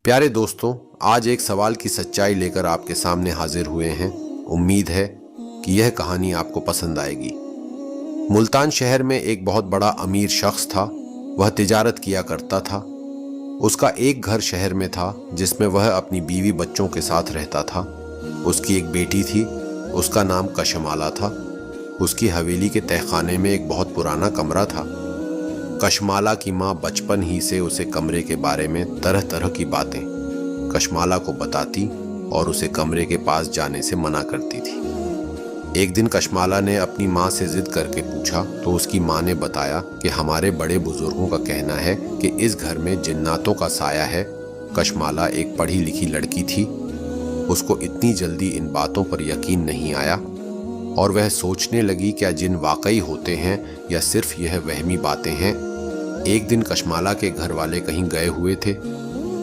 प्यारे दोस्तों, आज एक सवाल की सच्चाई लेकर आपके सामने हाजिर हुए हैं। उम्मीद है कि यह कहानी आपको पसंद आएगी। मुल्तान शहर में एक बहुत बड़ा अमीर शख्स था। वह तिजारत किया करता था। उसका एक घर शहर में था जिसमें वह अपनी बीवी बच्चों के साथ रहता था। उसकी एक बेटी थी, उसका नाम कशमाला था। उसकी हवेली के तहखाने में एक बहुत पुराना कमरा था। कशमाला की माँ बचपन ही से उसे कमरे के बारे में तरह तरह की बातें कशमाला को बताती और उसे कमरे के पास जाने से मना करती थी। एक दिन कशमाला ने अपनी माँ से जिद करके पूछा तो उसकी माँ ने बताया कि हमारे बड़े बुजुर्गों का कहना है कि इस घर में जिन्नातों का साया है। कशमाला एक पढ़ी लिखी लड़की थी। उसको इतनी जल्दी इन बातों पर यकीन नहीं आया और वह सोचने लगी क्या जिन वाकई होते हैं या सिर्फ यह वहमी बातें हैं। एक दिन कशमाला के घर वाले कहीं गए हुए थे।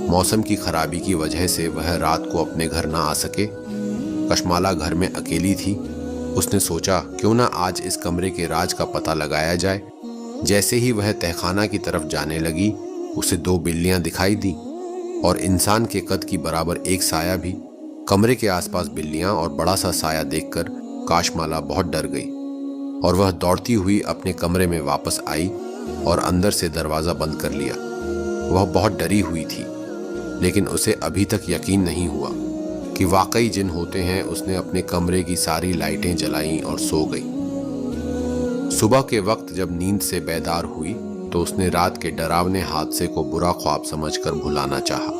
मौसम की खराबी की वजह से वह रात को अपने घर ना आ सके। कशमाला घर में अकेली थी। उसने सोचा क्यों ना आज इस कमरे के राज का पता लगाया जाए। जैसे ही वह तहखाना की तरफ जाने लगी, उसे दो बिल्लियां दिखाई दी और इंसान के कद की बराबर एक साया भी। कमरे के आसपास बिल्लियां और बड़ा सा साया देखकर कशमाला बहुत डर गई और वह दौड़ती हुई अपने कमरे में वापस आई और अंदर से दरवाज़ा बंद कर लिया। वह बहुत डरी हुई थी, लेकिन उसे अभी तक यकीन नहीं हुआ कि वाकई जिन होते हैं। उसने अपने कमरे की सारी लाइटें जलाईं और सो गई। सुबह के वक्त जब नींद से बेदार हुई तो उसने रात के डरावने हादसे को बुरा ख्वाब समझकर भुलाना चाहा,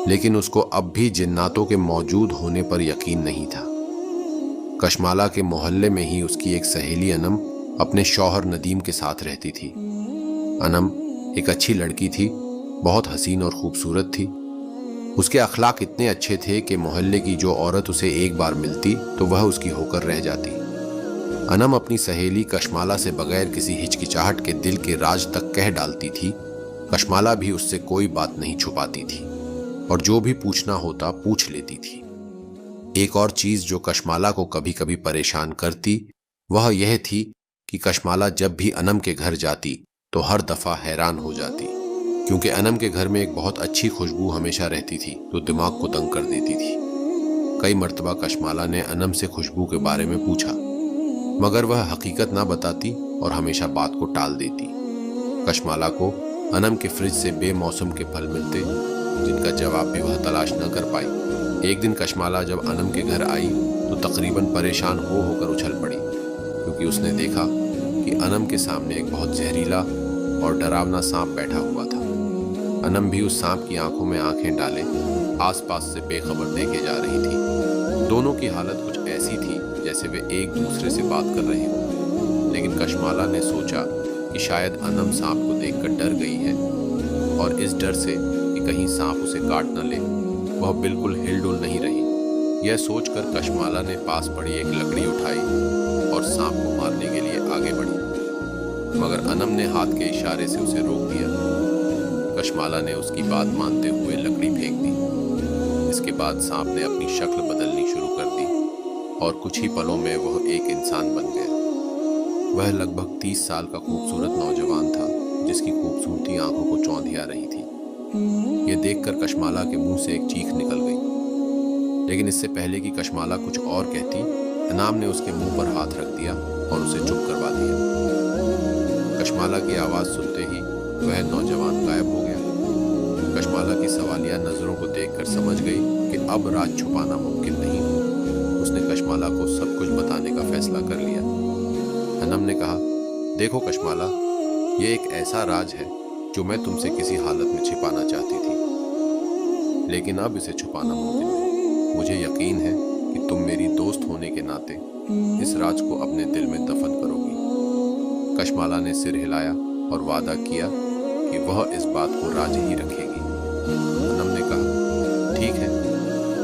लेकिन उसको अब भी जिन्नातों के मौजूद होने पर यकीन नहीं था। कशमाला के मोहल्ले में ही उसकी एक सहेली अनम अपने शौहर नदीम के साथ रहती थी। अनम एक अच्छी लड़की थी, बहुत हसीन और खूबसूरत थी। उसके अखलाक इतने अच्छे थे कि मोहल्ले की जो औरत उसे एक बार मिलती तो वह उसकी होकर रह जाती। अनम अपनी सहेली कशमाला से बगैर किसी हिचकिचाहट के दिल के राज तक कह डालती थी। कशमाला भी उससे कोई बात नहीं छुपाती थी और जो भी पूछना होता पूछ लेती थी। एक और चीज जो कशमाला को कभी कभी परेशान करती वह यह थी कि कशमाला जब भी अनम के घर जाती तो हर दफा हैरान हो जाती, क्योंकि अनम के घर में एक बहुत अच्छी खुशबू हमेशा रहती थी जो दिमाग को तंग कर देती थी। कई मर्तबा कशमाला ने अनम से खुशबू के बारे में पूछा, मगर वह हकीकत ना बताती और हमेशा बात को टाल देती। कशमाला को अनम के फ्रिज से बेमौसम के फल मिलते जिनका जवाब भी वह तलाश न कर पाई। एक दिन कशमाला जब अनम के घर आई तो तकरीबन परेशान होकर उछल पड़ी, क्योंकि उसने देखा कि अनम के सामने एक बहुत जहरीला और डरावना सांप बैठा हुआ था। अनम भी उस सांप की आंखों में आंखें डाले आसपास से बेखबर देखे जा रही थी। दोनों की हालत कुछ ऐसी थी जैसे वे एक दूसरे से बात कर रहे हों, लेकिन कशमाला ने सोचा कि शायद अनम सांप को देखकर डर गई है और इस डर से कि कहीं सांप उसे काट न ले वह बिल्कुल हिलडुल नहीं रही। यह सोचकर कशमाला ने पास पड़ी एक लकड़ी उठाई और सांप को मारने के लिए आगे बढ़ी, मगर अनम ने हाथ के इशारे से उसे रोक दिया। कशमाला ने उसकी बात मानते हुए लकड़ी फेंक दी। इसके बाद सांप ने अपनी शक्ल बदलनी शुरू कर दी और कुछ ही पलों में वह एक इंसान बन गया। वह लगभग 30 साल का खूबसूरत नौजवान था जिसकी खूबसूरती आंखों को चौंधिया रही थी। यह देखकर कशमाला के मुंह से एक चीख निकल गई, लेकिन इससे पहले कि कशमाला कुछ और कहती, इनाम ने उसके मुंह पर हाथ रख दिया और उसे चुप करवा दिया। कशमाला की आवाज़ सुनते ही वह नौजवान गायब हो गया। कशमाला की सवालिया नज़रों को देखकर समझ गई कि अब राज छुपाना मुमकिन नहीं। उसने कशमाला को सब कुछ बताने का फैसला कर लिया। अनम ने कहा, देखो कशमाला, ये एक ऐसा राज है जो मैं तुमसे किसी हालत में छिपाना चाहती थी, लेकिन अब इसे छुपाना मुमकिन नहीं। मुझे यकीन है कि तुम मेरी दोस्त होने के नाते इस राज को अपने दिल में दफन करोगी। कशमाला ने सिर हिलाया और वादा किया कि वह इस बात को राज ही रखेगी। अनम ने कहा, ठीक है,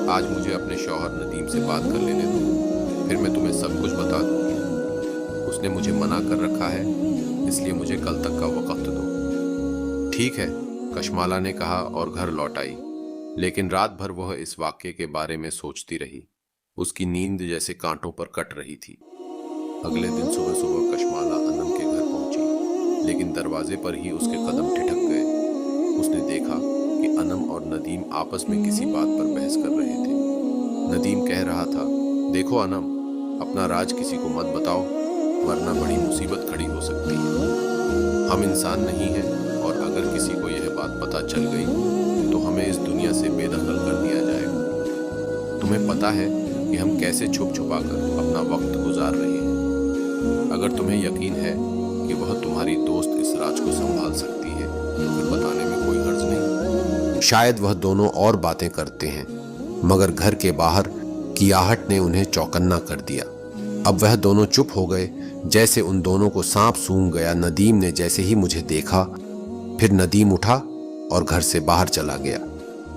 आज मुझे अपने शौहर नदीम से बात कर लेने दो, फिर मैं तुम्हें सब कुछ बता दूंगी। उसने मुझे मना कर रखा है, इसलिए मुझे कल तक का वक्त दो। ठीक है, कशमाला ने कहा और घर लौट आई, लेकिन रात भर वह इस वाक्य के बारे में सोचती रही। उसकी नींद जैसे कांटों पर कट रही थी। अगले दिन सुबह सुबह कशमाला अनम के घर पहुंची, लेकिन दरवाजे पर ही उसके कदम ठिठक गए। उसने देखा कि अनम और नदीम आपस में किसी बात पर बहस कर रहे थे। नदीम कह रहा था, देखो अनम, अपना राज किसी को मत बताओ, वरना बड़ी मुसीबत खड़ी हो सकती है। हम इंसान नहीं हैं, और अगर किसी को यह बात पता चल गई तो हमें इस दुनिया से बेदखल कर दिया जाएगा। तुम्हें पता है कि हम कैसे छुप छुपा कर अपना वक्त गुजार रहे हैं। अगर तुम्हें यकीन है कि वह तुम्हारी दोस्त इस राज को संभाल सकती है तो फिर बताने में कोई हर्ज नहीं। शायद वह दोनों और बातें करते हैं, मगर घर के बाहर की आहट ने उन्हें चौकन्ना कर दिया। अब वह दोनों चुप हो गए, जैसे उन दोनों को सांप सूंघ गया। नदीम ने जैसे ही मुझे देखा, फिर नदीम उठा और घर से बाहर चला गया।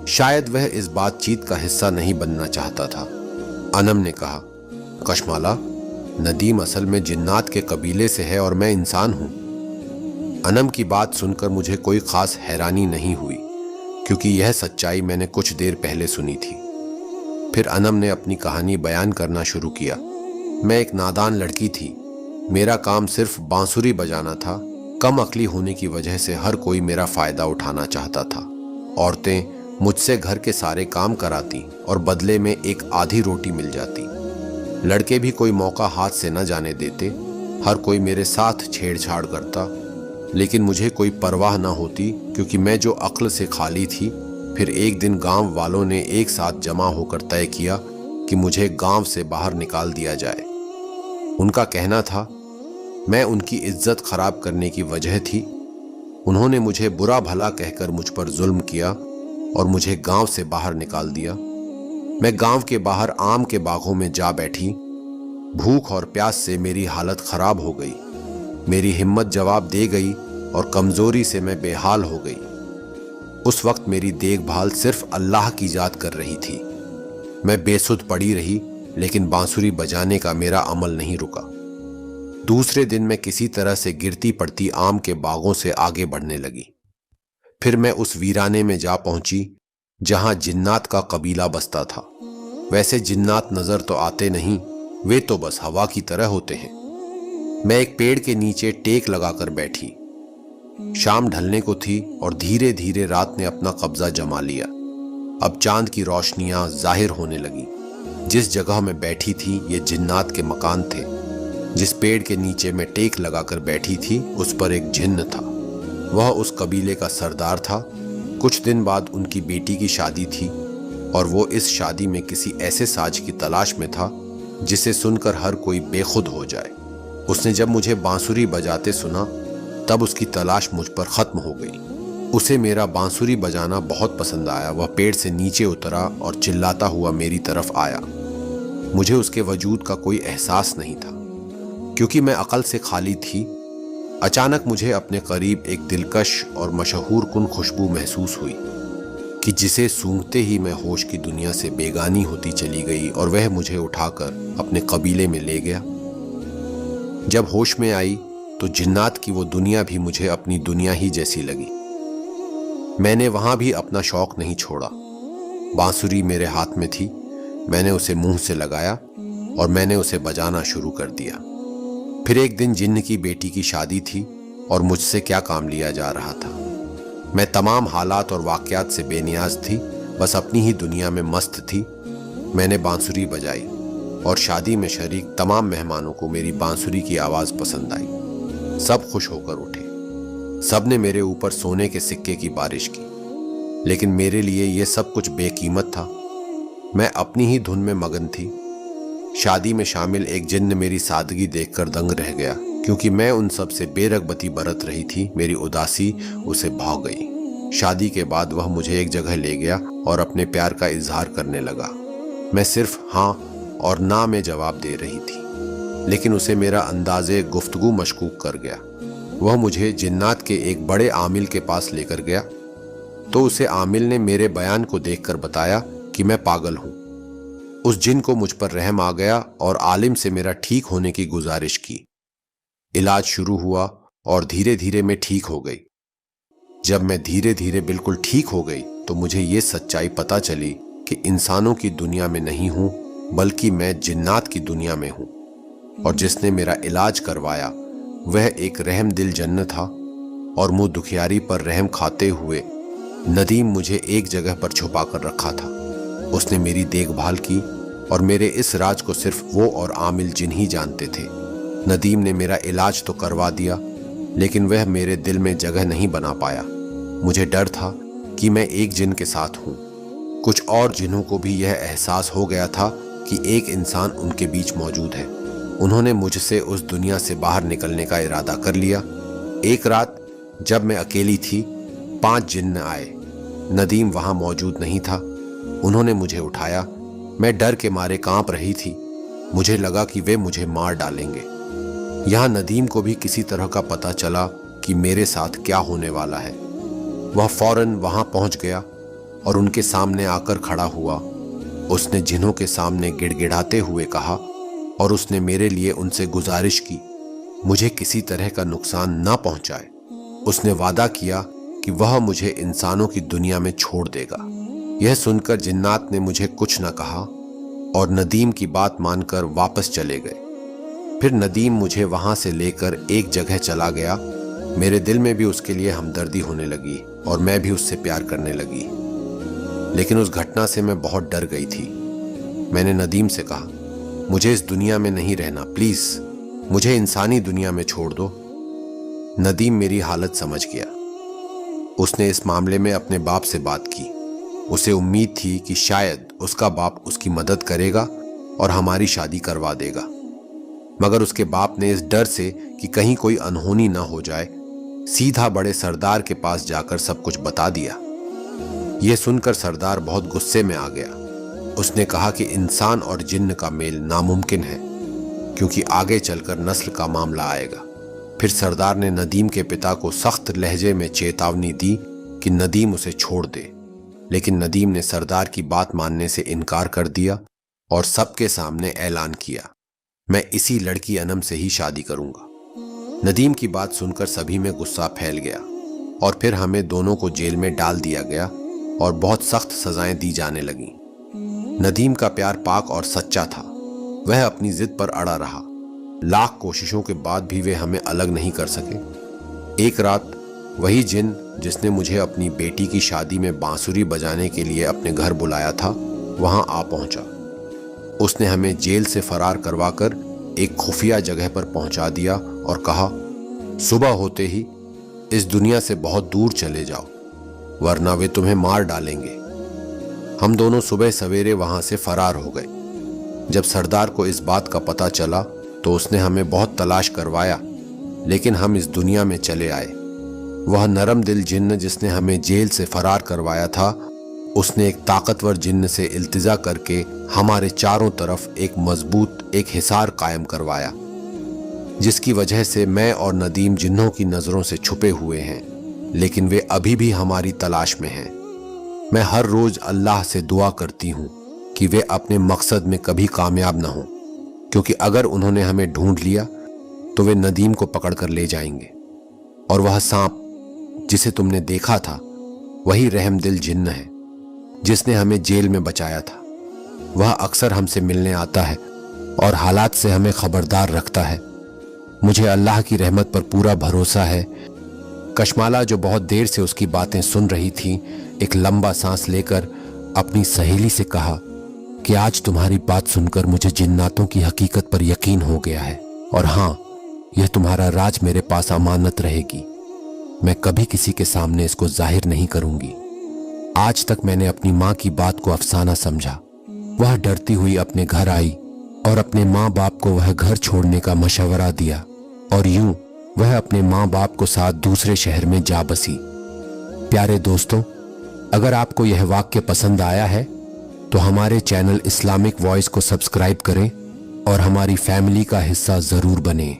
शायद वह इस बातचीत का हिस्सा नहीं बनना चाहता था। अनम ने कहा, कशमाला, नदीम असल में जिन्नात के कबीले से है और मैं इंसान हूं। अनम की बात सुनकर मुझे कोई खास हैरानी नहीं हुई, क्योंकि यह सच्चाई मैंने कुछ देर पहले सुनी थी। फिर अनम ने अपनी कहानी बयान करना शुरू किया। मैं एक नादान लड़की थी। मेरा काम सिर्फ बांसुरी बजाना था। कम अक्ली होने की वजह से हर कोई मेरा फायदा उठाना चाहता था। औरतें मुझसे घर के सारे काम कराती और बदले में एक आधी रोटी मिल जाती। लड़के भी कोई मौका हाथ से न जाने देते। हर कोई मेरे साथ छेड़छाड़ करता, लेकिन मुझे कोई परवाह न होती, क्योंकि मैं जो अक्ल से खाली थी। फिर एक दिन गांव वालों ने एक साथ जमा होकर तय किया कि मुझे गांव से बाहर निकाल दिया जाए। उनका कहना था, मैं उनकी इज्जत खराब करने की वजह थी। उन्होंने मुझे बुरा भला कहकर मुझ पर जुल्म किया और मुझे गांव से बाहर निकाल दिया। मैं गांव के बाहर आम के बागों में जा बैठी। भूख और प्यास से मेरी हालत खराब हो गई। मेरी हिम्मत जवाब दे गई और कमजोरी से मैं बेहाल हो गई। उस वक्त मेरी देखभाल सिर्फ अल्लाह की जात कर रही थी। मैं बेसुध पड़ी रही, लेकिन बांसुरी बजाने का मेरा अमल नहीं रुका। दूसरे दिन मैं किसी तरह से गिरती पड़ती आम के बागों से आगे बढ़ने लगी। फिर मैं उस वीराने में जा पहुंची जहां जिन्नात का कबीला बसता था। वैसे जिन्नात नजर तो आते नहीं, वे तो बस हवा की तरह होते हैं। मैं एक पेड़ के नीचे टेक लगाकर बैठी। शाम ढलने को थी और धीरे धीरे रात ने अपना कब्जा जमा लिया। अब चांद की रोशनियां जाहिर होने लगी। जिस जगह मैं बैठी थी ये जिन्नात के मकान थे। जिस पेड़ के नीचे मैं टेक लगाकर बैठी थी उस पर एक जिन्न था। वह उस कबीले का सरदार था। कुछ दिन बाद उनकी बेटी की शादी थी और वो इस शादी में किसी ऐसे साज की तलाश में था जिसे सुनकर हर कोई बेखुद हो जाए। उसने जब मुझे बांसुरी बजाते सुना तब उसकी तलाश मुझ पर खत्म हो गई। उसे मेरा बांसुरी बजाना बहुत पसंद आया। वह पेड़ से नीचे उतरा और चिल्लाता हुआ मेरी तरफ आया। मुझे उसके वजूद का कोई एहसास नहीं था, क्योंकि मैं अकल से खाली थी। अचानक मुझे अपने करीब एक दिलकश और मशहूर कुन खुशबू महसूस हुई कि जिसे सूंघते ही मैं होश की दुनिया से बेगानी होती चली गई और वह मुझे उठाकर अपने कबीले में ले गया। जब होश में आई तो जिन्नात की वो दुनिया भी मुझे अपनी दुनिया ही जैसी लगी। मैंने वहां भी अपना शौक नहीं छोड़ा। बांसुरी मेरे हाथ में थी। मैंने उसे मुंह से लगाया और मैंने उसे बजाना शुरू कर दिया। फिर एक दिन जिन्न की बेटी की शादी थी और मुझसे क्या काम लिया जा रहा था। मैं तमाम हालात और वाकयात से बेनियाज थी, बस अपनी ही दुनिया में मस्त थी। मैंने बांसुरी बजाई और शादी में शरीक तमाम मेहमानों को मेरी बांसुरी की आवाज़ पसंद आई। सब खुश होकर उठे। सब ने मेरे ऊपर सोने के सिक्के की बारिश की, लेकिन मेरे लिए यह सब कुछ बेकीमत था। मैं अपनी ही धुन में मगन थी। शादी में शामिल एक जिन्न मेरी सादगी देखकर दंग रह गया, क्योंकि मैं उन सब से बेरगबती बरत रही थी। मेरी उदासी उसे भाव गई। शादी के बाद वह मुझे एक जगह ले गया और अपने प्यार का इजहार करने लगा। मैं सिर्फ हाँ और ना में जवाब दे रही थी, लेकिन उसे मेरा अंदाजे गुफ्तगू मशकूक कर गया। वह मुझे जिन्नात के एक बड़े आमिल के पास लेकर गया, तो उसे आमिल ने मेरे बयान को देखकर बताया कि मैं पागल हूं। उस जिन को मुझ पर रहम आ गया और आलिम से मेरा ठीक होने की गुजारिश की। इलाज शुरू हुआ और धीरे धीरे मैं ठीक हो गई। जब मैं धीरे धीरे बिल्कुल ठीक हो गई तो मुझे ये सच्चाई पता चली कि इंसानों की दुनिया में नहीं हूं, बल्कि मैं जिन्नात की दुनिया में हूं। और जिसने मेरा इलाज करवाया वह एक रहम दिल जन्न था और मुंह दुखियारी पर रहम खाते हुए नदीम मुझे एक जगह पर छुपा कर रखा था। उसने मेरी देखभाल की और मेरे इस राज को सिर्फ वो और आमिल जिन ही जानते थे। नदीम ने मेरा इलाज तो करवा दिया, लेकिन वह मेरे दिल में जगह नहीं बना पाया। मुझे डर था कि मैं एक जिन के साथ हूँ। कुछ और जिन्हों को भी यह एहसास हो गया था कि एक इंसान उनके बीच मौजूद है। उन्होंने मुझसे उस दुनिया से बाहर निकलने का इरादा कर लिया। एक रात जब मैं अकेली थी, 5 जिन्न आए। नदीम वहां मौजूद नहीं था। उन्होंने मुझे उठाया। मैं डर के मारे कांप रही थी। मुझे लगा कि वे मुझे मार डालेंगे। यहाँ नदीम को भी किसी तरह का पता चला कि मेरे साथ क्या होने वाला है। वह फौरन वहां पहुंच गया और उनके सामने आकर खड़ा हुआ। उसने जिन्हों के सामने गिड़गिड़ाते हुए कहा और उसने मेरे लिए उनसे गुजारिश की मुझे किसी तरह का नुकसान ना पहुंचाए। उसने वादा किया कि वह मुझे इंसानों की दुनिया में छोड़ देगा। यह सुनकर जिन्नात ने मुझे कुछ न कहा और नदीम की बात मानकर वापस चले गए। फिर नदीम मुझे वहां से लेकर एक जगह चला गया। मेरे दिल में भी उसके लिए हमदर्दी होने लगी और मैं भी उससे प्यार करने लगी। लेकिन उस घटना से मैं बहुत डर गई थी। मैंने नदीम से कहा, मुझे इस दुनिया में नहीं रहना, प्लीज मुझे इंसानी दुनिया में छोड़ दो। नदीम मेरी हालत समझ गया। उसने इस मामले में अपने बाप से बात की। उसे उम्मीद थी कि शायद उसका बाप उसकी मदद करेगा और हमारी शादी करवा देगा। मगर उसके बाप ने इस डर से कि कहीं कोई अनहोनी ना हो जाए, सीधा बड़े सरदार के पास जाकर सब कुछ बता दिया। यह सुनकर सरदार बहुत गुस्से में आ गया। उसने कहा कि इंसान और जिन्न का मेल नामुमकिन है, क्योंकि आगे चलकर नस्ल का मामला आएगा। फिर सरदार ने नदीम के पिता को सख्त लहजे में चेतावनी दी कि नदीम उसे छोड़ दे। लेकिन नदीम ने सरदार की बात मानने से इनकार कर दिया और सबके सामने ऐलान किया, मैं इसी लड़की अनम से ही शादी करूंगा। नदीम की बात सुनकर सभी में गुस्सा फैल गया और फिर हमें दोनों को जेल में डाल दिया गया और बहुत सख्त सजाएं दी जाने लगीं। नदीम का प्यार पाक और सच्चा था। वह अपनी जिद पर अड़ा रहा। लाख कोशिशों के बाद भी वे हमें अलग नहीं कर सके। एक रात वही जिन जिसने मुझे अपनी बेटी की शादी में बांसुरी बजाने के लिए अपने घर बुलाया था, वहां आ पहुंचा। उसने हमें जेल से फरार करवाकर एक खुफिया जगह पर पहुंचा दिया और कहा, सुबह होते ही इस दुनिया से बहुत दूर चले जाओ, वरना वे तुम्हें मार डालेंगे। हम दोनों सुबह सवेरे वहां से फरार हो गए। जब सरदार को इस बात का पता चला तो उसने हमें बहुत तलाश करवाया, लेकिन हम इस दुनिया में चले आए। वह नरम दिल जिन्न जिसने हमें जेल से फरार करवाया था, उसने एक ताकतवर जिन्न से इल्तिजा करके हमारे चारों तरफ एक मजबूत हिसार कायम करवाया, जिसकी वजह से मैं और नदीम जिन्नों की नजरों से छुपे हुए हैं, लेकिन वे अभी भी हमारी तलाश में हैं। मैं हर रोज अल्लाह से दुआ करती हूँ कि वे अपने मकसद में कभी कामयाब ना हो, क्योंकि अगर उन्होंने हमें ढूंढ लिया तो वे नदीम को पकड़कर ले जाएंगे। और वह सांप जिसे तुमने देखा था, वही रहमदिल जिन्न है जिसने हमें जेल में बचाया था। वह अक्सर हमसे मिलने आता है और हालात से हमें खबरदार रखता है। मुझे अल्लाह की रहमत पर पूरा भरोसा है। कशमाला, जो बहुत देर से उसकी बातें सुन रही थी, एक लंबा सांस लेकर अपनी सहेली से कहा कि आज तुम्हारी बात सुनकर मुझे जिन्नातों की हकीकत पर यकीन हो गया है, और हाँ, यह तुम्हारा राज मेरे पास अमानत रहेगी। मैं कभी किसी के सामने इसको जाहिर नहीं करूंगी। आज तक मैंने अपनी माँ की बात को अफसाना समझा। वह डरती हुई अपने घर आई और अपने माँ बाप को वह घर छोड़ने का मशवरा दिया, और यूं वह अपने माँ बाप को साथ दूसरे शहर में जा बसी। प्यारे दोस्तों, अगर आपको यह वाक्य पसंद आया है तो हमारे चैनल इस्लामिक वॉइस को सब्सक्राइब करें और हमारी फैमिली का हिस्सा जरूर बनें।